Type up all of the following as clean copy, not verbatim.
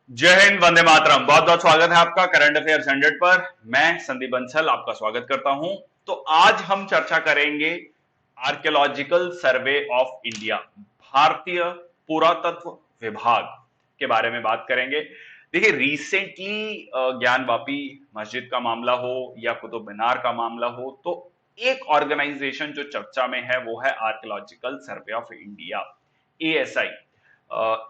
जय हिंद, वंदे मातरम। बहुत बहुत स्वागत है आपका करंट अफेयर्स 100 पर। मैं संदीप बंसल आपका स्वागत करता हूं। तो आज हम चर्चा करेंगे आर्कियोलॉजिकल सर्वे ऑफ इंडिया, भारतीय पुरातत्व विभाग के बारे में बात करेंगे। देखिए, रिसेंटली ज्ञानवापी मस्जिद का मामला हो या कुतुब मीनार का मामला हो, तो एक ऑर्गेनाइजेशन जो चर्चा में है वो है archaeological Survey of India, ASI.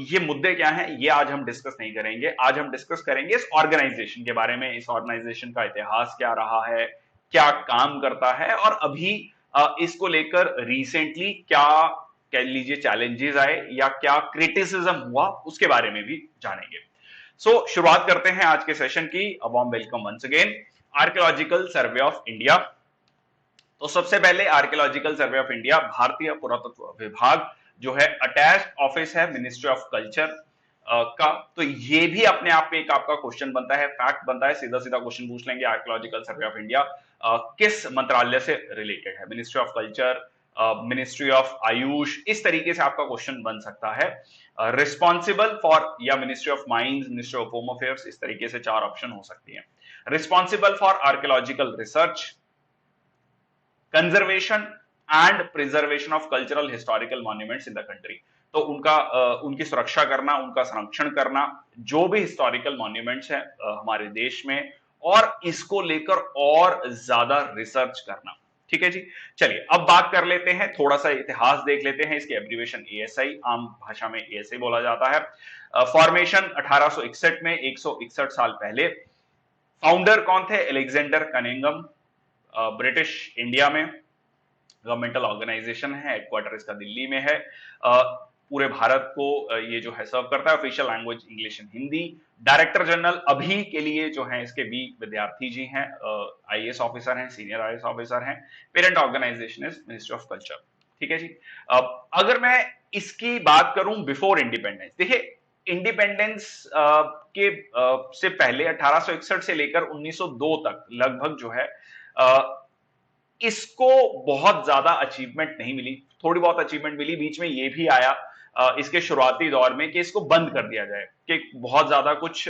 ये मुद्दे क्या हैं ये आज हम डिस्कस नहीं करेंगे। आज हम डिस्कस करेंगे इस ऑर्गेनाइजेशन के बारे में, इस ऑर्गेनाइजेशन का इतिहास क्या रहा है, क्या काम करता है, और अभी इसको लेकर रिसेंटली क्या कह लीजिए चैलेंजेस आए या क्या क्रिटिसिज्म हुआ, उसके बारे में भी जानेंगे। शुरुआत करते हैं आज के सेशन की। A warm welcome once again. Archaeological Survey of India. तो सबसे पहले आर्कियोलॉजिकल सर्वे ऑफ इंडिया, भारतीय पुरातत्व विभाग जो है, अटैच्ड ऑफिस है मिनिस्ट्री ऑफ कल्चर का। तो ये भी अपने आप में एक आपका क्वेश्चन बनता है, फैक्ट बनता है। सीधा सीधा क्वेश्चन पूछ लेंगे, आर्कियोलॉजिकल सर्वे ऑफ इंडिया किस मंत्रालय से रिलेटेड है? Ministry of culture, ministry of Ayush, इस तरीके से आपका क्वेश्चन बन सकता है। रिस्पॉन्सिबल फॉर, या ministry of mines, ministry of home affairs, इस तरीके से चार ऑप्शन हो सकती है। Responsible for archaeological research, conservation and preservation of cultural historical monuments in the country. तो उनकी सुरक्षा करना, उनका संरक्षण करना, जो भी हिस्टोरिकल मॉन्यूमेंट्स हैं हमारे देश में, और इसको लेकर और ज्यादा रिसर्च करना। ठीक है जी। चलिए अब बात कर लेते हैं, थोड़ा सा इतिहास देख लेते हैं। इसकी एब्रीवेशन एएसआई, आम भाषा में एएसआई बोला जाता है। फॉर्मेशन 1861 में, 161 साल पहले। फाउंडर कौन थे? अलेक्जेंडर कनिंघम, ब्रिटिश इंडिया में गवर्नमेंटल ऑर्गेनाइजेशन है, हेडक्वार्टर इसका दिल्ली में है। पूरे भारत को ये जो है सर्व करता है। Official language English and Hindi. Director general अभी के लिए जो है इसके बी विद्यार्थी जी हैं, आईएएस ऑफिसर हैं, सीनियर आईएएस ऑफिसर हैं। Parent organisation is ministry of culture. ठीक है जी। अगर मैं इसकी बात करूं बिफोर इंडिपेंडेंस, देखिए इंडिपेंडेंस के से पहले 1861 से लेकर 1902 तक लगभग जो है इसको बहुत ज्यादा अचीवमेंट नहीं मिली। थोड़ी बहुत अचीवमेंट मिली, बीच में ये भी आया इसके शुरुआती दौर में कि इसको बंद कर दिया जाए, कि बहुत ज्यादा कुछ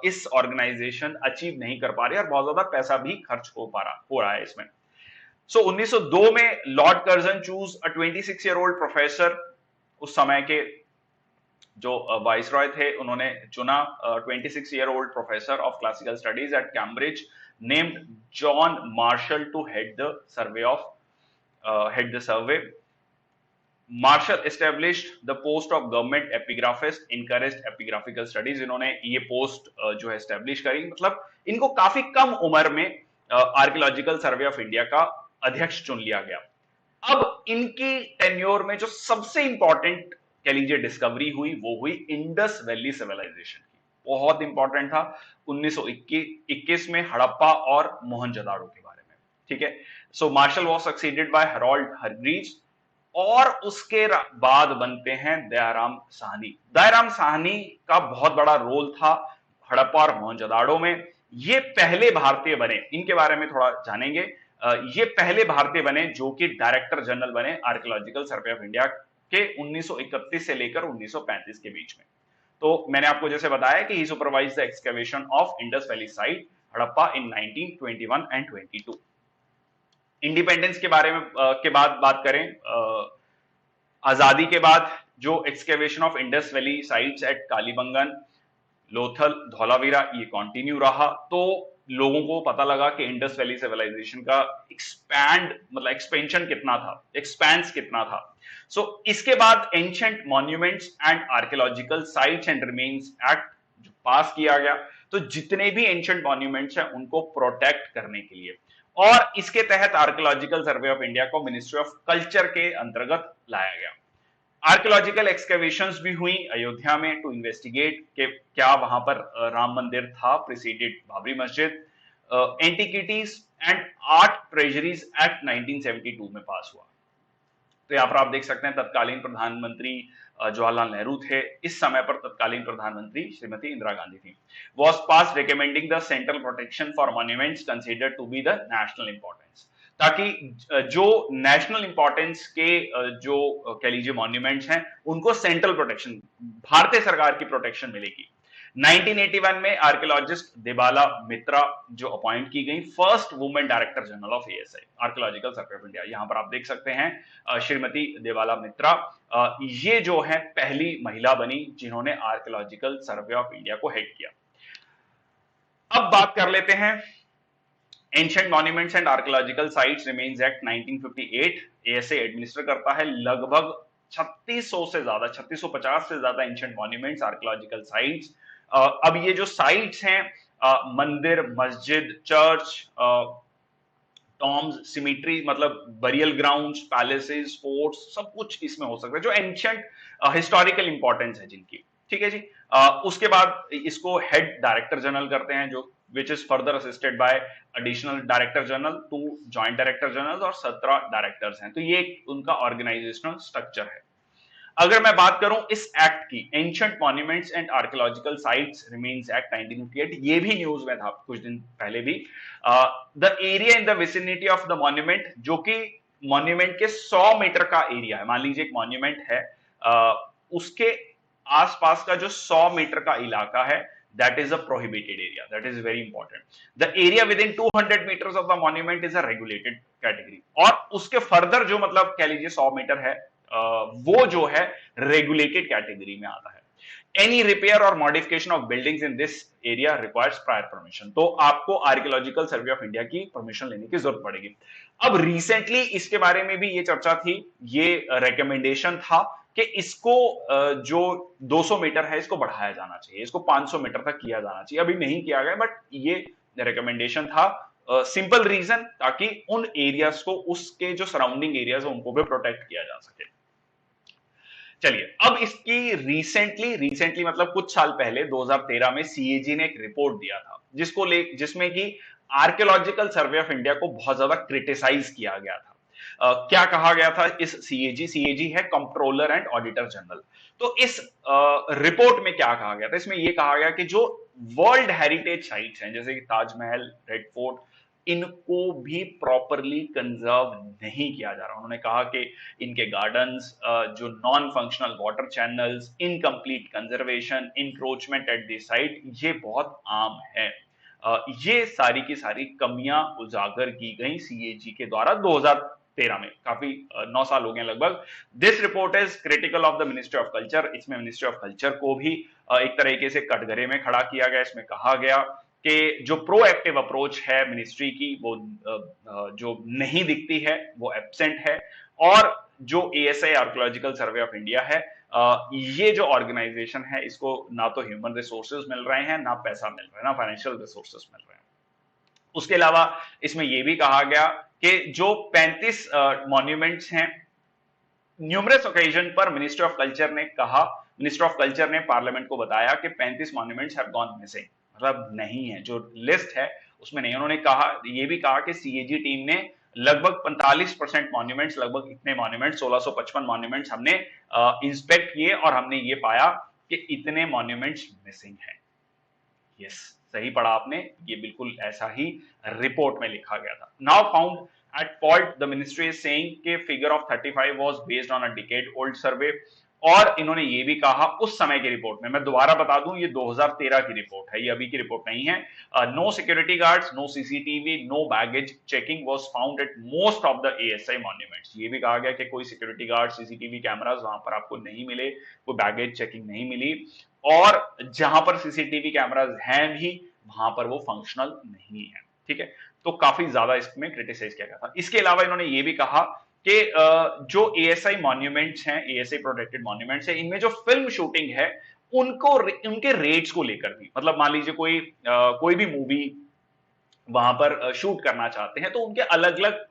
इस ऑर्गेनाइजेशन अचीव नहीं कर पा रही और बहुत ज्यादा पैसा भी खर्च हो रहा है इसमें। 1902 में Lord Curzon choose a 26 year old professor. उस समय के जो वाइसरॉय थे, उन्होंने चुना 26 year old professor of classical studies at Cambridge named John Marshall to head the survey. Marshall established the post of government epigraphist, encouraged epigraphical studies. इन्होंने ये post जो है एस्टेब्लिश करी, मतलब इनको काफी कम उम्र में आर्कियोलॉजिकल सर्वे ऑफ इंडिया का अध्यक्ष चुन लिया गया। अब इनकी टेन्योर में जो सबसे इंपॉर्टेंट कह लीजिए डिस्कवरी हुई, वो हुई इंडस वैली सिविलाइजेशन की। बहुत इंपॉर्टेंट था 1921 में हड़प्पा और मोहनजोदाड़ो के बारे में। ठीक है। So Marshall was succeeded by Harold Hargreaves, और उसके बाद बनते हैं दयाराम साहनी। दयाराम साहनी का बहुत बड़ा रोल था हड़प्पा और मोहनजोदाड़ो में। ये पहले भारतीय बने, इनके बारे में थोड़ा जानेंगे। ये पहले भारतीय बने जो कि डायरेक्टर जनरल बने आर्कियोलॉजिकल सर्वे ऑफ इंडिया के 1931 से लेकर 1935 के बीच में। तो मैंने आपको जैसे बताया कि he supervised the excavation of Indus valley site Harappa in 1921 and 22। Independence के बारे में के बाद बात करें, आजादी के बाद जो excavation of Indus valley sites at Kalibangan, Lothal, Dholavira, ये कंटिन्यू रहा। तो लोगों को पता लगा कि इंडस वैली सिविलाइजेशन का एक्सपेंशन कितना था, एक्सपेंस कितना था। इसके बाद ancient monuments and archaeological sites and remains act जो पास किया गया। तो जितने भी एंशिएंट मॉन्यूमेंट्स हैं उनको प्रोटेक्ट करने के लिए, और इसके तहत आर्कियोलॉजिकल सर्वे ऑफ इंडिया को मिनिस्ट्री ऑफ कल्चर के अंतर्गत लाया गया। आर्कियोलॉजिकल एक्सकेवेशंस भी हुई अयोध्या में टू इन्वेस्टिगेट कि क्या वहां पर राम मंदिर था, प्रिसीडेड बाबरी मस्जिद। एंटिकिटीज एंड आर्ट ट्रेजरीज एक्ट 1972 में पास हुआ। तो यहाँ पर आप देख सकते हैं तत्कालीन प्रधानमंत्री जवाहरलाल नेहरू थे। इस समय पर तत्कालीन प्रधानमंत्री श्रीमती इंदिरा गांधी थी। Was pass recommending the central protection for monuments considered to be the national importance, ताकि जो नेशनल इंपॉर्टेंस के जो कह लीजिए मॉन्यूमेंट्स हैं उनको सेंट्रल प्रोटेक्शन, भारतीय सरकार की प्रोटेक्शन मिलेगी। 1981 में आर्कियोलॉजिस्ट देबाला मित्रा जो अपॉइंट की गई first women director general of ASI archaeological Survey of India. यहां पर आप देख सकते हैं श्रीमती देबाला मित्रा ये जो है पहली महिला बनी जिन्होंने आर्कियोलॉजिकल सर्वे ऑफ इंडिया को हेड किया। अब बात कर लेते हैं ancient monuments and archaeological sites remains act 1958 ASI administer करता है लगभग 3600 से ज्यादा 3650 से ज्यादा एंशिएंट मॉन्यूमेंट्स आर्कियोलॉजिकल साइट्स। अब ये जो साइट्स हैं मंदिर, मस्जिद, चर्च, टॉम्स, सिमिट्री मतलब बरियल ग्राउंड्स, पैलेसेस, फोर्ट्स, सब कुछ इसमें हो सकता है जो एंशिएंट हिस्टोरिकल इंपॉर्टेंस है जिनकी। ठीक है जी। उसके बाद इसको हेड डायरेक्टर जनरल करते हैं जो which is further assisted by additional director general, 2 joint director generals और 17 डायरेक्टर्स हैं। तो ये उनका ऑर्गेनाइजेशनल स्ट्रक्चर है। अगर मैं बात करूं इस एक्ट की, ancient monuments and archaeological sites remains act 1958, ये भी न्यूज में था कुछ दिन पहले भी। The area in the vicinity of the monument, जो कि मॉन्यूमेंट के 100 मीटर का एरिया है। मान लीजिए एक मॉन्यूमेंट है, उसके आसपास का जो 100 मीटर का इलाका है, that is a prohibited area. That is very important. The area within 200 meters of the monument is a regulated category. और उसके फर्दर जो मतलब कह लीजिए 100 मीटर है, वो जो है रेगुलेटेड कैटेगरी में आता है। Any repair or modification of buildings in this area requires prior permission. तो आपको आर्कियोलॉजिकल सर्वे ऑफ इंडिया की परमिशन लेने की जरूरत पड़ेगी। अब रिसेंटली इसके बारे में भी ये चर्चा थी, ये रिकमेंडेशन था कि इसको जो 200 मीटर है इसको बढ़ाया जाना चाहिए, इसको 500 मीटर तक किया जाना चाहिए। अभी नहीं किया गया, बट ये रिकमेंडेशन था। सिंपल रीजन, ताकि उन एरियाज को, उसके जो सराउंडिंग एरियाज है उनको भी प्रोटेक्ट किया जा सके। चलिए, अब इसकी रिसेंटली मतलब कुछ साल पहले 2013 में सीएजी ने एक रिपोर्ट दिया था जिसमें कि आर्कियोलॉजिकल सर्वे ऑफ इंडिया को बहुत ज्यादा क्रिटिसाइज किया गया था। क्या कहा गया था इस सीएजी है कंट्रोलर एंड ऑडिटर जनरल। तो इस रिपोर्ट में क्या कहा गया था, इसमें यह कहा गया कि जो वर्ल्ड हेरिटेज साइट्स हैं जैसे कि ताजमहल, रेड फोर्ट, इनको भी प्रॉपरली कंजर्व नहीं किया जा रहा। उन्होंने कहा कि इनके गार्डन्स, जो non functional water channels, incomplete conservation, encroachment at the site, ये बहुत आम है। ये सारी की सारी कमियां उजागर की गई सीएजी के द्वारा 2013 में। काफी 9 साल हो गए लगभग। This report is critical of the ministry of culture. इसमें मिनिस्ट्री ऑफ कल्चर को भी एक तरीके से कटघरे में खड़ा किया गया। इसमें कहा गया कि जो प्रोएक्टिव अप्रोच है मिनिस्ट्री की, वो जो नहीं दिखती है, वो एब्सेंट है। और जो ASI archaeological Survey of India है, ये जो ऑर्गेनाइजेशन है, इसको ना तो ह्यूमन रिसोर्सेज मिल रहे हैं, ना पैसा मिल रहा है, ना फाइनेंशियल रिसोर्सेज मिल रहे हैं। उसके अलावा इसमें यह भी कहा गया कि जो 35 मॉन्यूमेंट्स हैं, न्यूमरस ओकेजन पर मिनिस्ट्री ऑफ कल्चर ने पार्लियामेंट को बताया कि 35 मॉन्यूमेंट्स हैव गॉन मिसिंग, मतलब नहीं है, जो लिस्ट है उसमें नहीं। उन्होंने कहा, ये भी कहा कि सीएजी टीम ने लगभग 45% मॉन्यूमेंट्स, लगभग इतने मॉन्यूमेंट्स 1655 मॉन्यूमेंट्स हमने इंस्पेक्ट किए और हमने ये पाया कि इतने मॉन्यूमेंट्स मिसिंग हैं। यस, सही पढ़ा आपने, ये बिल्कुल ऐसा ही रिपोर्ट में लिखा गया था। Now found at fault, the ministry is saying कि figure of 35 was based on a decade old survey. और इन्होंने ये भी कहा उस समय की रिपोर्ट में, मैं दोबारा बता दूं, ये 2013 की रिपोर्ट है, ये अभी की रिपोर्ट नहीं है। No security guards, no CCTV, no baggage checking was found at most of the ASI monuments. ये भी कहा गया कि कोई सिक्योरिटी गार्ड, सीसीटीवी कैमरास वहां पर आपको नहीं मिले, कोई बैगेज चेकिंग नहीं मिली, और जहां पर सीसीटीवी कैमरास हैं भी, वहां पर वो फंक्शनल नहीं है। ठीक है, तो काफी ज्यादा इसमें क्रिटिसाइज किया गया था। इसके अलावा इन्होंने ये भी कहा कि जो एएसआई मॉन्यूमेंट्स हैं, एएसआई प्रोटेक्टेड मॉन्यूमेंट्स हैं, इनमें जो फिल्म शूटिंग है, उनके रेट्स को लेकर भी, मतलब मान लीजिए कोई भी मूवी वहां पर शूट करना चाहते हैं, तो उनके अलग अलग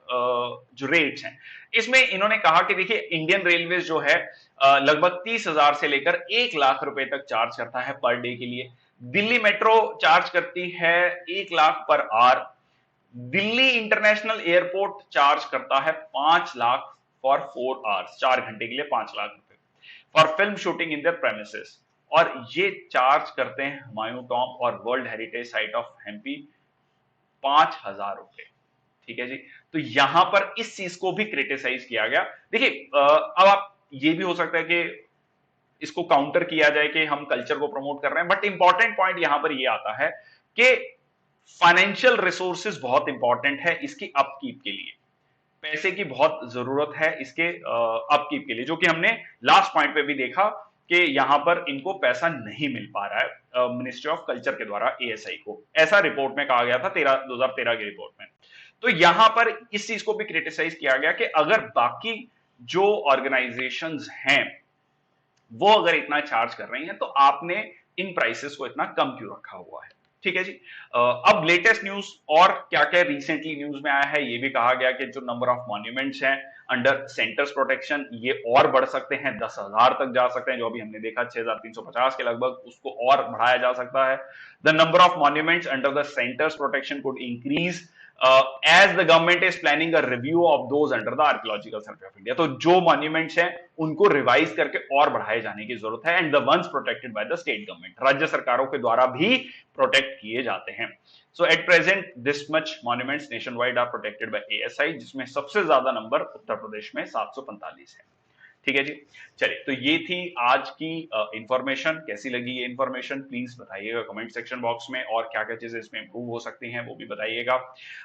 जो रेट्स हैं। इसमें इन्होंने कहा कि देखिए, इंडियन रेलवेज जो है लगभग 30,000 से लेकर 1 लाख रुपए तक चार्ज करता है पर डे के लिए। दिल्ली मेट्रो चार्ज करती है 1 lakh per hour. Delhi international airport charge करता है 5 लाख फॉर 4 आवर्स, 4 घंटे के लिए 5 लाख रुपए for film shooting in their premises. और ये चार्ज करते हैं हुमायूं टॉम्ब और world heritage site of Hampi 5,000 रुपए। ठीक है जी, तो यहां पर इस चीज को भी क्रिटिसाइज किया गया। देखिए, अब आप ये भी हो सकता है कि इसको काउंटर किया जाए कि हम कल्चर को प्रमोट कर रहे हैं, बट इंपॉर्टेंट पॉइंट यहां पर यह आता है कि फाइनेंशियल रिसोर्सेज बहुत इंपॉर्टेंट है इसकी अपकीप के लिए। पैसे की बहुत जरूरत है इसके अपकीप के लिए, जो कि हमने लास्ट पॉइंट पे भी देखा कि यहां पर इनको पैसा नहीं मिल पा रहा है मिनिस्ट्री ऑफ कल्चर के द्वारा एएसआई को, ऐसा रिपोर्ट में कहा गया था 2013 की रिपोर्ट में। तो यहां पर इस चीज को भी क्रिटिसाइज किया गया कि अगर बाकी जो ऑर्गेनाइजेशंस हैं वो अगर इतना चार्ज कर रही हैं तो आपने इन प्राइसेस को इतना कम क्यों रखा हुआ है। ठीक है जी। अब लेटेस्ट न्यूज और क्या क्या रिसेंटली न्यूज में आया है, ये भी कहा गया कि जो नंबर ऑफ मॉन्यूमेंट्स हैं अंडर सेंटर्स प्रोटेक्शन ये और बढ़ सकते हैं, 10,000 तक जा सकते हैं, जो अभी हमने देखा 6,350 के लगभग, उसको और बढ़ाया जा सकता है। The number of monuments under the centres protection could increase as the government is planning a review of those under the archaeological survey of India। तो जो मॉन्यूमेंट्स हैं उनको रिवाइज करके और बढ़ाए जाने की जरूरत है। And the ones protected by the state government, राज्य सरकारों के द्वारा भी प्रोटेक्ट किए जाते हैं। So at present this much monuments nationwide are protected by ASI, जिसमें सबसे ज्यादा नंबर उत्तर प्रदेश में 745 है। ठीक है जी। चलिए, तो ये थी आज की इंफॉर्मेशन। कैसी लगी ये इंफॉर्मेशन प्लीज बताइएगा कमेंट सेक्शन बॉक्स में, और क्या क्या चीजें इसमें इंप्रूव हो सकती हैं वो भी बताइएगा।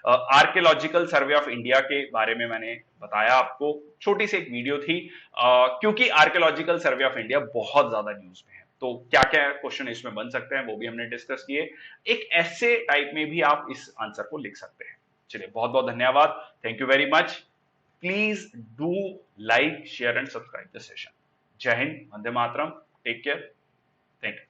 आर्कियोलॉजिकल सर्वे ऑफ इंडिया के बारे में मैंने बताया आपको, छोटी सी एक वीडियो थी, क्योंकि आर्कियोलॉजिकल सर्वे ऑफ इंडिया बहुत ज्यादा न्यूज में है, तो क्या क्या क्वेश्चन इसमें बन सकते हैं वो भी हमने डिस्कस किए। एक ऐसे टाइप में भी आप इस आंसर को लिख सकते हैं। चलिए, बहुत बहुत धन्यवाद, thank you very much. Please do like, share and subscribe the session. Jai Hind, Vande Mataram, take care. Thank you.